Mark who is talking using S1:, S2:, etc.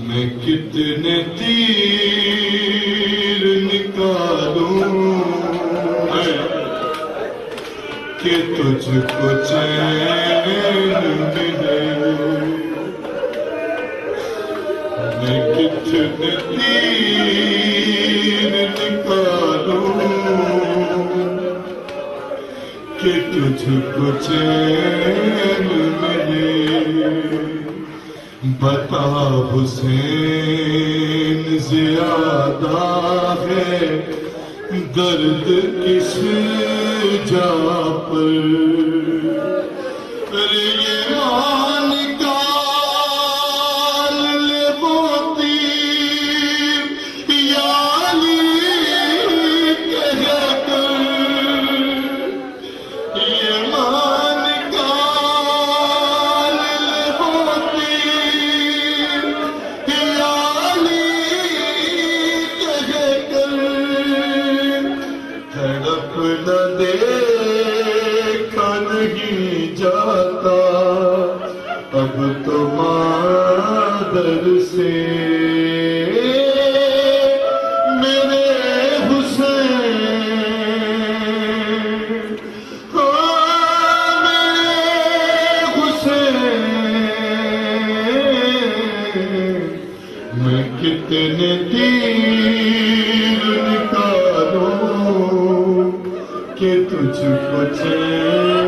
S1: میں کتنے تیر نکالوں کہ تجھ کو چین ملے میں کتنے تیر نکالوں کہ تجھ کو چین ملے بتا حسین زیادہ ہے درد کس جا پر یہ مان کال لے موتی یا علی کہہ کر یہ مان کال لے موتی یا علی کہہ کر تڑپ نہ دیکھا نہیں جاتا اب تو مادر سے میرے حسین میرے حسین میں کتنے تیر نکالوں کہ تجھ کو چین